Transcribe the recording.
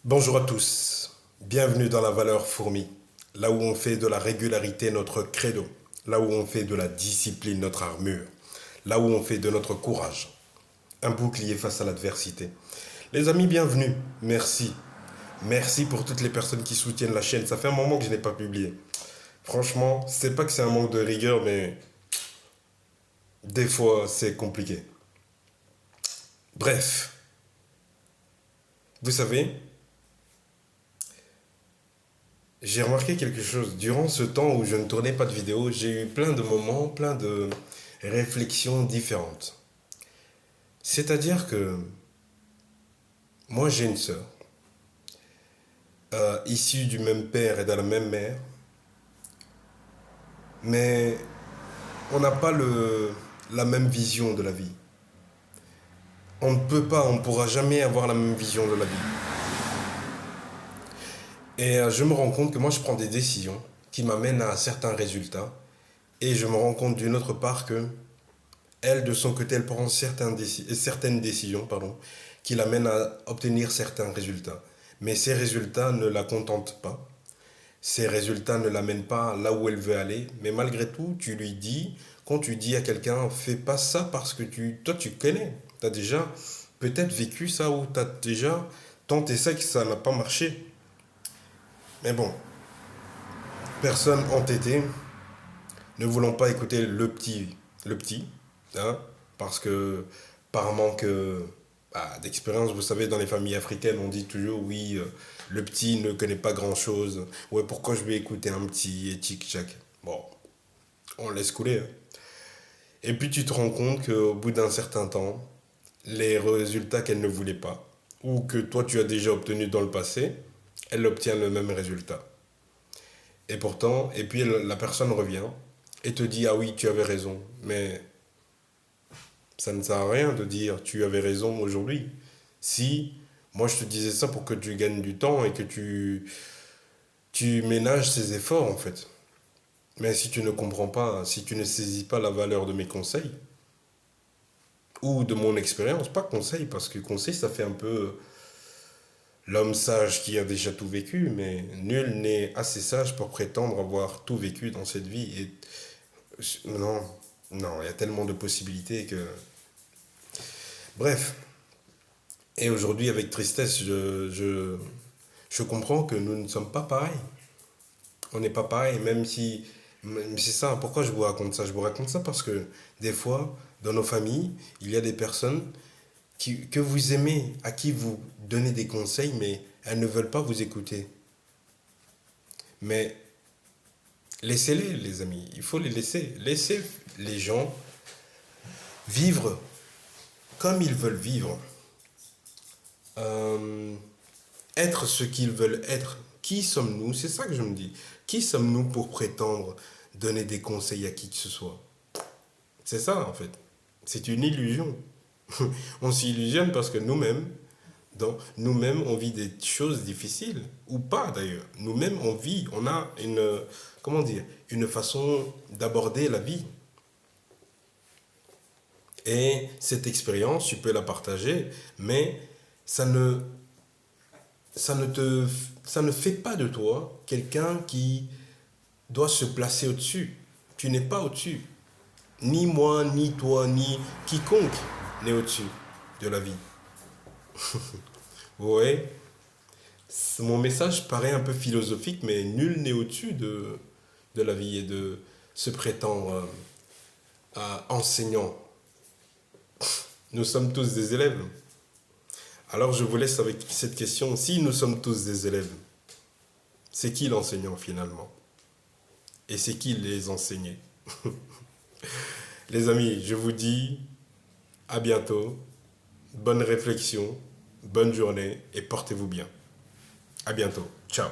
Bonjour à tous, bienvenue dans la valeur fourmi, là où on fait de la régularité notre credo, là où on fait de la discipline notre armure, là où on fait de notre courage un bouclier face à l'adversité. Les amis, bienvenue, merci. Merci pour toutes les personnes qui soutiennent la chaîne, ça fait un moment que je n'ai pas publié. Franchement, c'est pas que c'est un manque de rigueur, mais des fois c'est compliqué. Bref, vous savez, j'ai remarqué quelque chose. Durant ce temps où je ne tournais pas de vidéo, j'ai eu plein de moments, plein de réflexions différentes. C'est-à-dire que moi j'ai une sœur, issue du même père et de la même mère, mais on n'a pas la même vision de la vie. On ne peut pas, on ne pourra jamais avoir la même vision de la vie. Et je me rends compte que moi je prends des décisions qui m'amènent à certains résultats. Et je me rends compte d'une autre part que elle, de son côté, elle prend certaines décisions qui l'amènent à obtenir certains résultats. Mais ces résultats ne la contentent pas. Ces résultats ne l'amènent pas là où elle veut aller. Mais malgré tout, tu lui dis, quand tu dis à quelqu'un, fais pas ça parce que toi, tu connais. Tu as déjà peut-être vécu ça ou tu as déjà tenté ça et que ça n'a pas marché. Mais bon, personne entêté, ne voulant pas écouter le petit, hein, parce que par manque d'expérience, vous savez, dans les familles africaines, on dit toujours, oui, le petit ne connaît pas grand-chose, ouais, pourquoi je vais écouter un petit et tic-tac. Bon, on laisse couler, hein. Et puis tu te rends compte qu'au bout d'un certain temps, les résultats qu'elle ne voulait pas, ou que toi tu as déjà obtenu dans le passé, elle obtient le même résultat. Et pourtant, et puis la personne revient et te dit, ah oui, tu avais raison, mais ça ne sert à rien de dire tu avais raison aujourd'hui. Si moi je te disais ça pour que tu gagnes du temps et que tu ménages ces efforts en fait. Mais si tu ne comprends pas, si tu ne saisis pas la valeur de mes conseils ou de mon expérience, pas conseil parce que conseil ça fait un peu l'homme sage qui a déjà tout vécu, mais nul n'est assez sage pour prétendre avoir tout vécu dans cette vie. Non, non, il y a tellement de possibilités que... Bref, et aujourd'hui, avec tristesse, je comprends que nous ne sommes pas pareils. On n'est pas pareil, même c'est ça, pourquoi je vous raconte ça? Je vous raconte ça parce que des fois, dans nos familles, il y a des personnes que vous aimez, à qui vous donnez des conseils, mais elles ne veulent pas vous écouter. Mais laissez-les, les amis, il faut les laisser. Laissez les gens vivre comme ils veulent vivre. Euh, Être ce qu'ils veulent être. Qui sommes-nous? C'est ça que je me dis. Qui sommes-nous pour prétendre donner des conseils à qui que ce soit? C'est ça en fait. C'est une illusion. On s'illusionne parce que nous-mêmes, on vit des choses difficiles. Ou pas d'ailleurs. Nous-mêmes, on a comment dire, une façon d'aborder la vie. Et cette expérience, tu peux la partager, mais ça ne ça ne te, ça ne fait pas de toi quelqu'un qui doit se placer au-dessus. Tu n'es pas au-dessus. Ni moi, ni toi, ni quiconque n'est au-dessus de la vie. Vous voyez, mon message paraît un peu philosophique, mais nul n'est au-dessus de la vie et de se prétendre enseignant. Nous sommes tous des élèves. Alors je vous laisse avec cette question. Si nous sommes tous des élèves, c'est qui l'enseignant finalement? Et c'est qui les enseignait? Les amis, je vous dis à bientôt, bonne réflexion, bonne journée et portez-vous bien. À bientôt. Ciao.